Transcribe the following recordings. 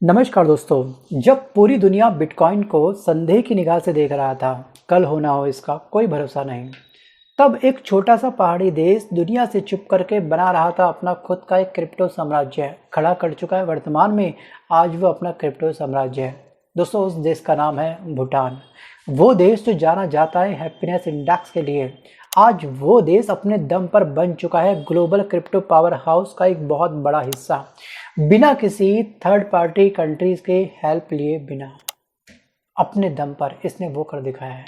नमस्कार दोस्तों। जब पूरी दुनिया बिटकॉइन को संदेह की निगाह से देख रहा था, कल होना हो इसका कोई भरोसा नहीं, तब एक छोटा सा पहाड़ी देश दुनिया से चुप करके बना रहा था अपना खुद का एक क्रिप्टो साम्राज्य खड़ा कर चुका है। वर्तमान में आज वो अपना क्रिप्टो साम्राज्य है। दोस्तों, उस देश का नाम है भूटान। वो देश जो जाना जाता है हैप्पीनेस इंडेक्स के लिए, आज वो देश अपने दम पर बन चुका है ग्लोबल क्रिप्टो पावर हाउस का एक बहुत बड़ा हिस्सा, बिना किसी थर्ड पार्टी कंट्रीज के हेल्प लिए, बिना अपने दम पर इसने वो कर दिखाया है।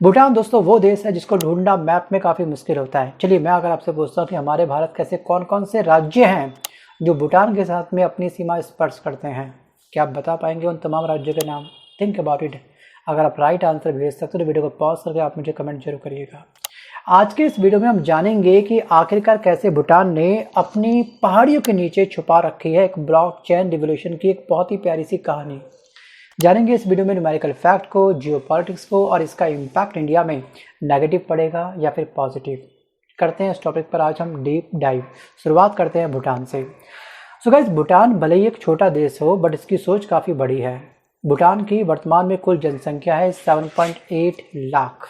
भूटान दोस्तों वो देश है जिसको ढूंढना मैप में काफ़ी मुश्किल होता है। चलिए मैं अगर आपसे पूछता हूँ कि हमारे भारत के ऐसे कौन कौन से राज्य हैं जो भूटान के साथ में अपनी सीमा स्पर्श करते हैं, क्या आप बता पाएंगे उन तमाम राज्यों के नाम? Think about it. अगर आप राइट आंसर भेज सकते हो तो वीडियो को पॉज करके आप मुझे कमेंट जरूर करिएगा। आज के इस वीडियो में हम जानेंगे कि आखिरकार कैसे भूटान ने अपनी पहाड़ियों के नीचे छुपा रखी है एक ब्लॉकचेन रिवॉल्यूशन की एक बहुत ही प्यारी सी कहानी। जानेंगे इस वीडियो में न्यूमेरिकल फैक्ट को, जियोपॉलिटिक्स को और इसका इम्पैक्ट इंडिया में नेगेटिव पड़ेगा या फिर पॉजिटिव। करते हैं इस टॉपिक पर आज हम डीप डाइव। शुरुआत करते हैं भूटान से। सो गाइस, भूटान भले ही एक छोटा देश हो बट इसकी सोच काफ़ी बड़ी है। भूटान की वर्तमान में कुल जनसंख्या है 7.8 लाख।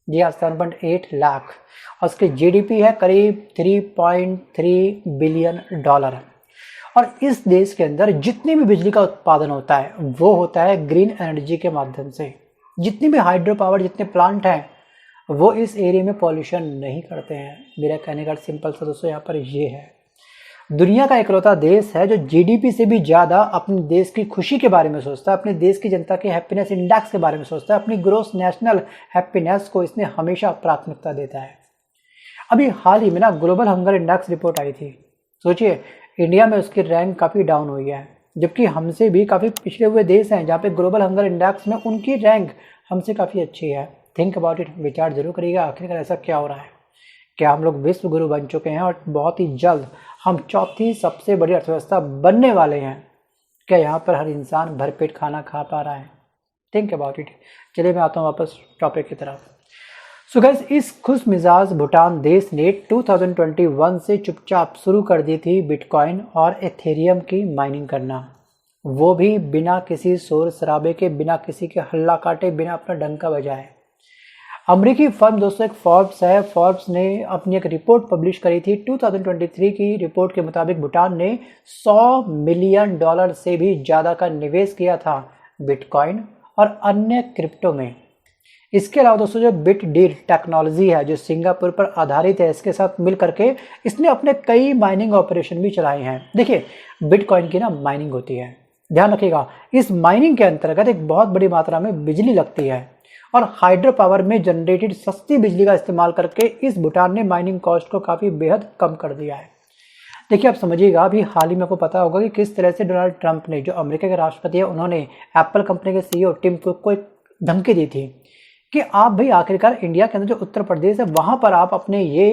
जी हाँ, 7.8 लाख। और उसके जीडीपी है करीब 3.3 बिलियन डॉलर। और इस देश के अंदर जितनी भी बिजली का उत्पादन होता है वो होता है ग्रीन एनर्जी के माध्यम से। जितनी भी हाइड्रो पावर जितने प्लांट हैं वो इस एरिया में पॉल्यूशन नहीं करते हैं। मेरा कहने का सिंपल सा दोस्तों यहाँ पर ये है, दुनिया का इकलौता देश है जो जीडीपी से भी ज़्यादा अपने देश की खुशी के बारे में सोचता है, अपने देश की जनता के हैप्पीनेस इंडेक्स के बारे में सोचता है, अपनी ग्रोस नेशनल हैप्पीनेस को इसने हमेशा प्राथमिकता देता है। अभी हाल ही में ना ग्लोबल हंगर इंडेक्स रिपोर्ट आई थी। सोचिए, इंडिया में उसकी रैंक काफ़ी डाउन हुई है, जबकि हमसे भी काफ़ी पिछड़े हुए देश हैं जहाँ पे ग्लोबल हंगर इंडेक्स में उनकी रैंक हमसे काफ़ी अच्छी है। थिंक अबाउट इट, विचार जरूर करिएगा आखिरकार ऐसा क्या हो रहा है। क्या हम लोग विश्व गुरु बन चुके हैं और बहुत ही जल्द हम चौथी सबसे बड़ी अर्थव्यवस्था बनने वाले हैं? क्या यहाँ पर हर इंसान भरपेट खाना खा पा रहा है? Think about it. चलिए मैं आता हूँ वापस टॉपिक की तरफ। सो गाइस, इस खुश मिजाज भूटान देश ने 2021 से चुपचाप शुरू कर दी थी बिटकॉइन और एथेरियम की माइनिंग करना, वो भी बिना किसी शोर शराबे के, बिना किसी के हल्ला काटे, बिना अपना डंका बजाए। अमेरिकी फर्म दोस्तों एक फोर्ब्स है, फोर्ब्स ने अपनी एक रिपोर्ट पब्लिश करी थी 2023 की रिपोर्ट के मुताबिक भूटान ने $100 मिलियन से भी ज़्यादा का निवेश किया था बिटकॉइन और अन्य क्रिप्टो में। इसके अलावा दोस्तों जो बिटडीर टेक्नोलॉजी है जो सिंगापुर पर आधारित है, इसके साथ मिल करके इसने अपने कई माइनिंग ऑपरेशन भी चलाए हैं। देखिए, बिटकॉइन की ना माइनिंग होती है, ध्यान रखिएगा, इस माइनिंग के अंतर्गत एक बहुत बड़ी मात्रा में बिजली लगती है और हाइड्रो पावर में जनरेटेड सस्ती बिजली का इस्तेमाल करके इस भूटान ने माइनिंग कॉस्ट को काफ़ी बेहद कम कर दिया है। देखिए आप समझिएगा, अभी हाल ही में आपको पता होगा कि किस तरह से डोनाल्ड ट्रंप ने, जो अमेरिका के राष्ट्रपति है, उन्होंने एप्पल कंपनी के सीईओ टिम कुक को एक धमकी दी थी कि आप भाई आखिरकार इंडिया के अंदर जो उत्तर प्रदेश है वहाँ पर आप अपने ये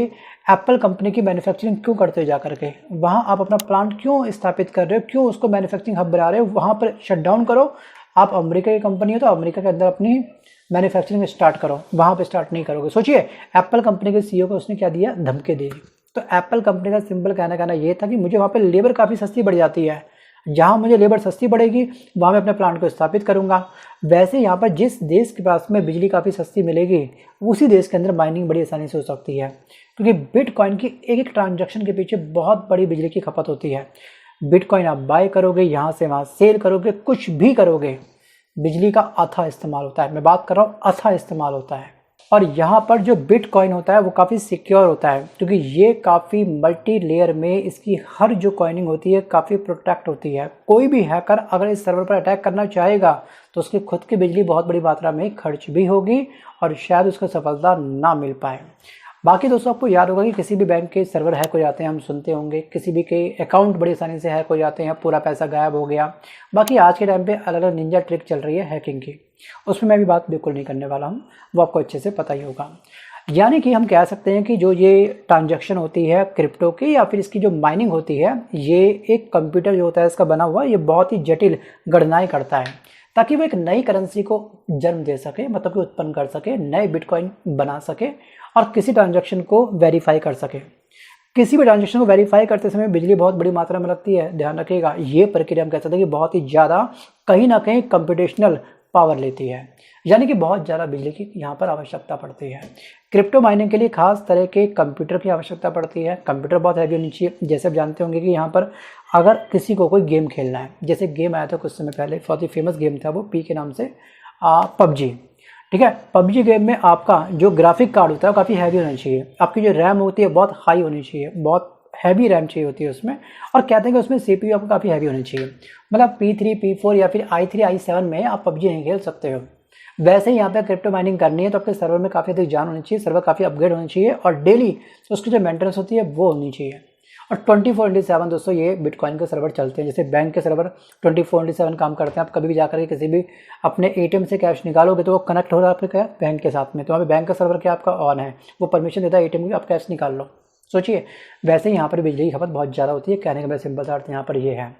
एप्पल कंपनी की मैन्युफैक्चरिंग क्यों करते हो, जा करके वहाँ आप अपना प्लांट क्यों स्थापित कर रहे हो, क्यों उसको मैन्युफैक्चरिंग हब बना रहे हो, वहाँ पर शट डाउन करो। आप अमेरिका की कंपनी हो तो अमेरिका के अंदर अपनी मैन्युफैक्चरिंग स्टार्ट करो, वहाँ पे स्टार्ट नहीं करोगे। सोचिए, एप्पल कंपनी के सीईओ को उसने क्या दिया, धमकी दी। तो एप्पल कंपनी का सिंपल कहना ये था कि मुझे वहाँ पे लेबर काफ़ी सस्ती बढ़ जाती है, जहाँ मुझे लेबर सस्ती पड़ेगी वहाँ मैं अपने प्लांट को स्थापित करूँगा। वैसे यहाँ पर जिस देश के पास में बिजली काफ़ी सस्ती मिलेगी उसी देश के अंदर माइनिंग बड़ी आसानी से हो सकती है, क्योंकि बिटकॉइन की एक एक ट्रांजैक्शन के पीछे बहुत बड़ी बिजली की खपत होती है। बिटकॉइन आप बाय करोगे, यहाँ से वहाँ सेल करोगे, कुछ भी करोगे, बिजली का अथाह इस्तेमाल होता है। मैं बात कर रहा हूँ अथाह इस्तेमाल होता है। और यहाँ पर जो बिटकॉइन होता है वो काफ़ी सिक्योर होता है, क्योंकि ये काफ़ी मल्टी लेयर में इसकी हर जो कॉइनिंग होती है काफ़ी प्रोटेक्ट होती है। कोई भी हैकर अगर इस सर्वर पर अटैक करना चाहेगा तो उसकी खुद की बिजली बहुत बड़ी मात्रा में खर्च भी होगी और शायद उसको सफलता ना मिल पाए। बाकी दोस्तों आपको याद होगा कि किसी भी बैंक के सर्वर हैक हो जाते हैं, हम सुनते होंगे, किसी भी के अकाउंट बड़ी आसानी से हैक हो जाते हैं, पूरा पैसा गायब हो गया। बाकी आज के टाइम पे अलग अलग निंजा ट्रिक चल रही है हैकिंग की, उसमें मैं भी बात बिल्कुल नहीं करने वाला हूँ, वो आपको अच्छे से पता ही होगा। यानी कि हम कह सकते हैं कि जो ये ट्रांजैक्शन होती है क्रिप्टो की या फिर इसकी जो माइनिंग होती है, ये एक कंप्यूटर जो होता है इसका बना हुआ, ये बहुत ही जटिल गणनाएँ करता है ताकि वो एक नई करेंसी को जन्म दे सके, मतलब कि उत्पन्न कर सके, नए बिटकॉइन बना सके और किसी ट्रांजैक्शन को वेरीफाई कर सके। किसी भी ट्रांजेक्शन को वेरीफाई करते समय बिजली बहुत बड़ी मात्रा में लगती है, ध्यान रखिएगा। ये प्रक्रिया हम कह सकते हैं कि बहुत ही ज़्यादा कहीं ना कहीं कंप्यूटेशनल पावर लेती है, यानी कि बहुत ज़्यादा बिजली की यहाँ पर आवश्यकता पड़ती है। क्रिप्टो माइनिंग के लिए खास तरह के कंप्यूटर की आवश्यकता पड़ती है। कंप्यूटर बहुत हैवी होनी चाहिए। जैसे आप जानते होंगे कि यहाँ पर अगर किसी को कोई गेम खेलना है, जैसे गेम आया था कुछ समय पहले, बहुत ही फेमस गेम था वो, पी के नाम से, पबजी, ठीक है। पबजी गेम में आपका जो ग्राफिक कार्ड होता है वो काफ़ी हैवी होना चाहिए। आपकी जो रैम होती है बहुत हाई होनी चाहिए, बहुत हैवी रैम चाहिए होती है उसमें। और कहते हैं कि उसमें CPU आपको काफ़ी हैवी होनी चाहिए। मतलब P3 P4 या फिर i3 i7 में आप पबजी नहीं खेल सकते हो। वैसे ही यहाँ पे क्रिप्टो माइनिंग करनी है तो आपके सर्वर में काफ़ी अधिक जान होनी चाहिए, सर्वर काफ़ी अपग्रेड होनी चाहिए, और डेली उसकी जो मेंटेनेंस होती है वो होनी चाहिए। और 24/7 दोस्तों ये बिटकॉइन के सर्वर चलते हैं। जैसे बैंक के सर्वर 24/7 काम करते हैं। आप कभी भी जाकर के किसी भी अपने ATM से कैश निकालोगे तो वो कनेक्ट हो रहा है आपके क्या बैंक के साथ में, तो वहाँ पे बैंक का सर्वर क्या आपका ऑन है, वो परमिशन देता है ATM की, आप कैश निकाल लो। सोचिए, वैसे ही यहाँ पर बिजली की खपत बहुत ज़्यादा होती है। कहने का मैं सिंपल सा अर्थ यहाँ पर ये है।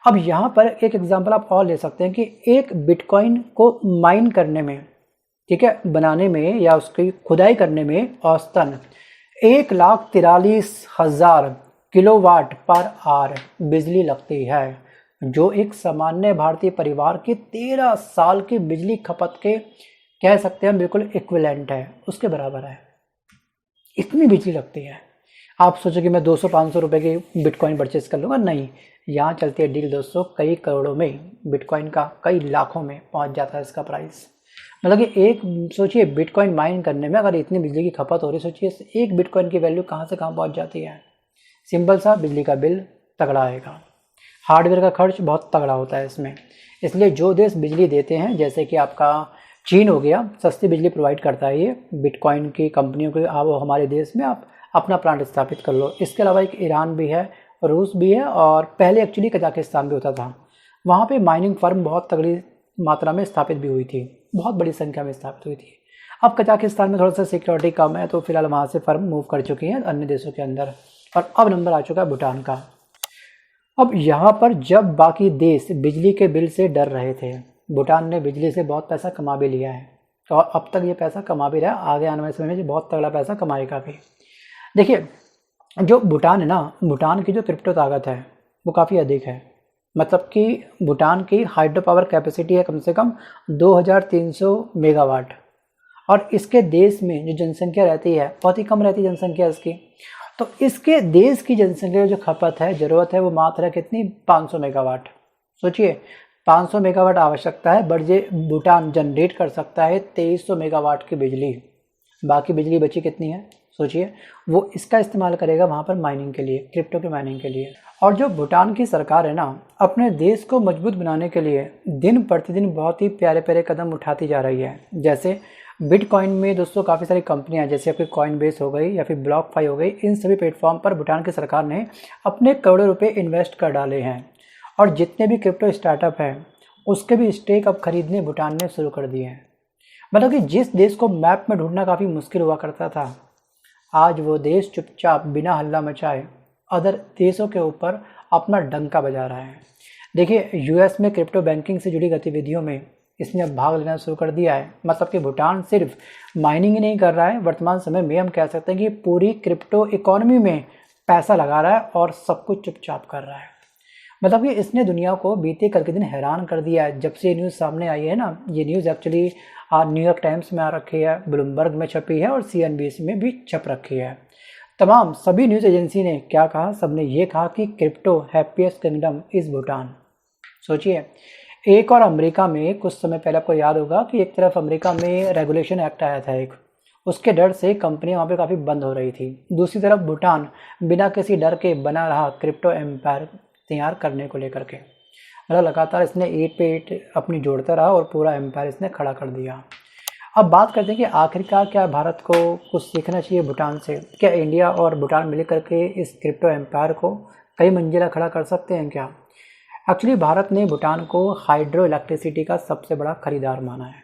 अब यहाँ पर एक एग्जाम्पल आप और ले सकते हैं कि एक बिटकॉइन को माइन करने में, ठीक है, बनाने में या उसकी खुदाई करने में औसतन 1,43,000 किलोवाट पर आवर बिजली लगती है, जो एक सामान्य भारतीय परिवार की 13 साल की बिजली खपत के कह सकते हैं बिल्कुल इक्विवेलेंट है, उसके बराबर है। इतनी बिजली लगती है। आप सोचो कि मैं 200-500 रुपये की बिटकॉइन परचेस कर लूँगा, नहीं, यहाँ चलती है डील दोस्तों कई करोड़ों में, बिटकॉइन का कई लाखों में पहुँच जाता है इसका प्राइस। मतलब कि एक सोचिए बिटकॉइन माइन करने में अगर इतनी बिजली की खपत हो रही, सोचिए एक बिटकॉइन की वैल्यू कहाँ से कहाँ पहुँच जाती है। सिंपल सा, बिजली का बिल तगड़ा आएगा, हार्डवेयर का खर्च बहुत तगड़ा होता है इसमें। इसलिए जो देश बिजली देते हैं, जैसे कि आपका चीन हो गया, सस्ती बिजली प्रोवाइड करता है ये बिटकॉइन की कंपनियों को, आप हमारे देश में आप अपना प्लांट स्थापित कर लो। इसके अलावा एक ईरान भी है, रूस भी है, और पहले एक्चुअली कजाकिस्तान भी होता था। वहाँ पे माइनिंग फर्म बहुत तगड़ी मात्रा में स्थापित भी हुई थी, बहुत बड़ी संख्या में स्थापित हुई थी। अब कजाकिस्तान में थोड़ा सा सिक्योरिटी कम है तो फिलहाल वहाँ से फर्म मूव कर चुकी हैं अन्य देशों के अंदर। और अब नंबर आ चुका है भूटान का। अब यहाँ पर जब बाकी देश बिजली के बिल से डर रहे थे, भूटान ने बिजली से बहुत पैसा कमा भी लिया है, और अब तक ये पैसा कमा भी रहा है, आगे आने वाले समय में बहुत तगड़ा पैसा कमाएगा भी। देखिए, जो भूटान है ना, भूटान की जो क्रिप्टो ताकत है वो काफ़ी अधिक है। मतलब कि भूटान की हाइड्रो पावर कैपेसिटी है कम से कम 2300 मेगावाट, और इसके देश में जो जनसंख्या रहती है बहुत ही कम रहती है जनसंख्या इसकी। तो इसके देश की जनसंख्या जो खपत है, ज़रूरत है, वो मात्र है कितनी, 500 मेगावाट। सोचिए 500 मेगावाट आवश्यकता है, बट ये भूटान जनरेट कर सकता है 2300 मेगावाट की बिजली। बाकी बिजली बची कितनी है सोचिए, वो इसका इस्तेमाल करेगा वहाँ पर माइनिंग के लिए, क्रिप्टो के माइनिंग के लिए। और जो भूटान की सरकार है ना, अपने देश को मजबूत बनाने के लिए दिन प्रतिदिन बहुत ही प्यारे प्यारे कदम उठाती जा रही है। जैसे बिटकॉइन में दोस्तों काफ़ी सारी कंपनियां, जैसे आपकी कॉइनबेस हो गई या फिर ब्लॉकफाई हो गई, इन सभी प्लेटफॉर्म पर भूटान की सरकार ने अपने करोड़ों रुपए इन्वेस्ट कर डाले हैं। और जितने भी क्रिप्टो स्टार्टअप हैं उसके भी स्टेक अब खरीदने भूटान ने शुरू कर दिए हैं। मतलब कि जिस देश को मैप में ढूंढना काफ़ी मुश्किल हुआ करता था, आज वो देश चुपचाप बिना हल्ला मचाए अदर देशों के ऊपर अपना डंका बजा रहा है। देखिए, यूएस में क्रिप्टो बैंकिंग से जुड़ी गतिविधियों में इसने अब भाग लेना शुरू कर दिया है। मतलब कि भूटान सिर्फ माइनिंग ही नहीं कर रहा है, वर्तमान समय में हम कह सकते हैं कि पूरी क्रिप्टो इकोनॉमी में पैसा लगा रहा है और सब कुछ चुपचाप कर रहा है। मतलब कि इसने दुनिया को बीते कल के दिन हैरान कर दिया है। जब से ये न्यूज़ सामने आई है ना, ये न्यूज़ एक्चुअली न्यूयॉर्क टाइम्स में आ रखी है, ब्लूमबर्ग में छपी है और CNBC में भी छप रखी है। तमाम सभी न्यूज़ एजेंसी ने क्या कहा, सबने ये कहा कि crypto happiest kingdom is Bhutan. सोचिए, एक और अमेरिका में कुछ समय पहले आपको याद होगा कि एक तरफ अमेरिका में रेगुलेशन एक्ट आया था एक, उसके डर से कंपनियां वहाँ पे काफ़ी बंद हो रही थी। दूसरी तरफ भूटान बिना किसी डर के बना रहा क्रिप्टो एम्पायर तैयार करने को लेकर के। मतलब लगातार इसने ईंट पे ईंट अपनी जोड़ता रहा और पूरा एम्पायर इसने खड़ा कर दिया। अब बात करते हैं कि आखिरकार क्या भारत को कुछ सीखना चाहिए भूटान से। क्या इंडिया और भूटान मिल करके इस क्रिप्टो एम्पायर को कई मंजिला खड़ा कर सकते हैं क्या? एक्चुअली भारत ने भूटान को हाइड्रो इलेक्ट्रिसिटी का सबसे बड़ा खरीदार माना है,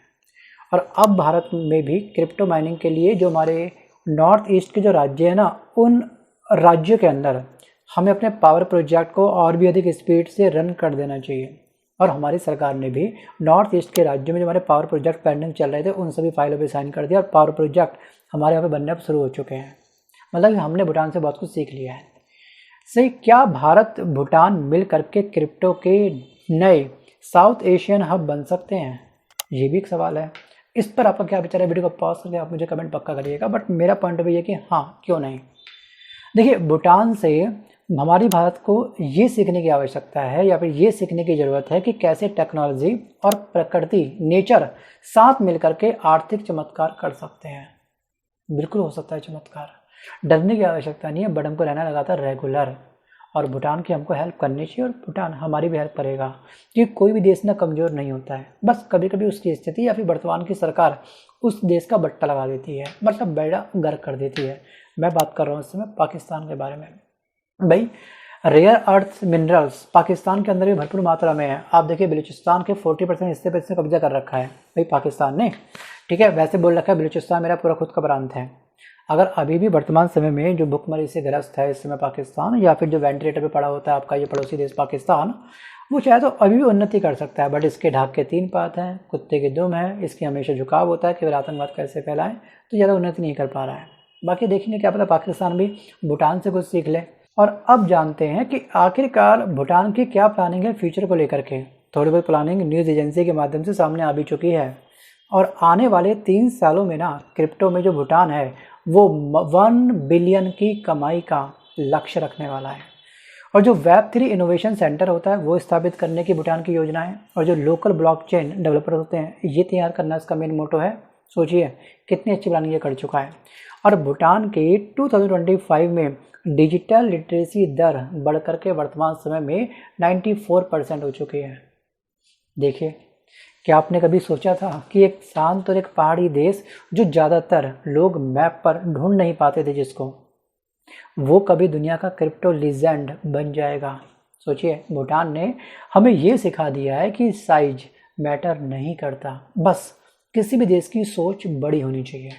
और अब भारत में भी क्रिप्टो माइनिंग के लिए जो हमारे नॉर्थ ईस्ट के जो राज्य हैं ना, उन राज्यों के अंदर हमें अपने पावर प्रोजेक्ट को और भी अधिक स्पीड से रन कर देना चाहिए। और हमारी सरकार ने भी नॉर्थ ईस्ट के राज्यों में जो हमारे पावर प्रोजेक्ट पेंडिंग चल रहे थे उन सभी फाइलों पे साइन कर दिया, और पावर प्रोजेक्ट हमारे यहाँ पे बनने अब शुरू हो चुके हैं। मतलब हमने भूटान से बहुत कुछ सीख लिया है। सही, क्या भारत भूटान मिल करके क्रिप्टो के नए साउथ एशियन हब बन सकते हैं? ये भी एक सवाल है। इस पर आपका क्या विचार है? वीडियो को पॉज करके आप मुझे कमेंट पक्का करिएगा। बट मेरा पॉइंट ऑफ व्यू है कि हाँ, क्यों नहीं। देखिए, भूटान से हमारी भारत को ये सीखने की आवश्यकता है या फिर ये सीखने की ज़रूरत है कि कैसे टेक्नोलॉजी और प्रकृति, नेचर साथ मिलकर के आर्थिक चमत्कार कर सकते हैं। बिल्कुल हो सकता है चमत्कार, डरने की आवश्यकता नहीं है, बट हमको रहना लगातार रेगुलर। और भूटान की हमको हेल्प करनी चाहिए और भूटान हमारी भी हेल्प करेगा, क्योंकि कोई भी देश ना कमज़ोर नहीं होता है। बस कभी कभी उसकी स्थिति या फिर वर्तमान की सरकार उस देश का बट्टा लगा देती है, मतलब बेड़ा गर्क कर देती है। मैं बात कर रहा हूँ इस समय पाकिस्तान के बारे में। भाई, रेयर अर्थ मिनरल्स पाकिस्तान के अंदर भी भरपूर मात्रा में है। आप देखिए, बलूचिस्तान के 40% हिस्से पर इसने कब्जा कर रखा है भाई पाकिस्तान ने। ठीक है, वैसे बोल रखा है बलूचिस्तान मेरा पूरा खुद का प्रांत है। अगर अभी भी वर्तमान समय में जो भुखमरी से ग्रस्त है इस समय पाकिस्तान, या फिर जो वेंटिलेटर पे पड़ा होता है आपका ये पड़ोसी देश पाकिस्तान, वो चाहे तो अभी भी उन्नति कर सकता है। बट इसके ढाक के 3 पात हैं, कुत्ते के दुम है, इसकी हमेशा झुकाव होता है कि वे आतंकवाद कैसे फैलाएं, तो ज़्यादा उन्नति नहीं कर पा रहा है। बाकी देखेंगे, क्या पता पाकिस्तान भी भूटान से कुछ सीख ले। और अब जानते हैं कि आखिरकार भूटान की क्या प्लानिंग है फ्यूचर को लेकर के। थोड़ी बहुत प्लानिंग न्यूज़ एजेंसी के माध्यम से सामने आ भी चुकी है। और आने वाले 3 सालों में ना क्रिप्टो में जो भूटान है वो 1 बिलियन की कमाई का लक्ष्य रखने वाला है। और जो Web3 इनोवेशन सेंटर होता है वो स्थापित करने की भूटान की योजना है। और जो लोकल ब्लॉकचेन डेवलपर होते हैं ये तैयार करना इसका मेन मोटो है। सोचिए कितनी अच्छी प्लानिंग ये कर चुका है। और भूटान के 2025 में डिजिटल लिटरेसी दर बढ़ करके वर्तमान समय में 94% हो चुकी है। देखिए, क्या आपने कभी सोचा था कि एक शांत और एक पहाड़ी देश जो ज़्यादातर लोग मैप पर ढूंढ नहीं पाते थे जिसको, वो कभी दुनिया का क्रिप्टो लीजेंड बन जाएगा? सोचिए, भूटान ने हमें ये सिखा दिया है कि साइज मैटर नहीं करता, बस किसी भी देश की सोच बड़ी होनी चाहिए,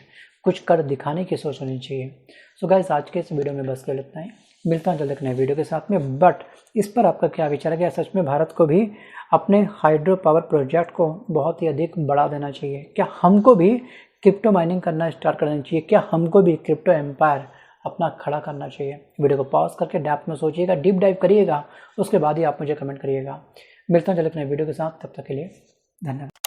कुछ कर दिखाने की सोच होनी चाहिए। सो गाइस, आज के इस वीडियो में बस कर इतना ही। मिलता हूँ जल्द एक नए वीडियो के साथ में। बट इस पर आपका क्या विचार है? क्या सच में भारत को भी अपने हाइड्रो पावर प्रोजेक्ट को बहुत ही अधिक बढ़ा देना चाहिए? क्या हमको भी क्रिप्टो माइनिंग करना स्टार्ट कर देना चाहिए? क्या हमको भी क्रिप्टो एम्पायर अपना खड़ा करना चाहिए? वीडियो को पॉज करके डेप्थ में सोचिएगा, डीप डाइव करिएगा, उसके बाद ही आप मुझे कमेंट करिएगा। मिलता हूँ जल्द एक नए वीडियो के साथ, तब तक के लिए धन्यवाद।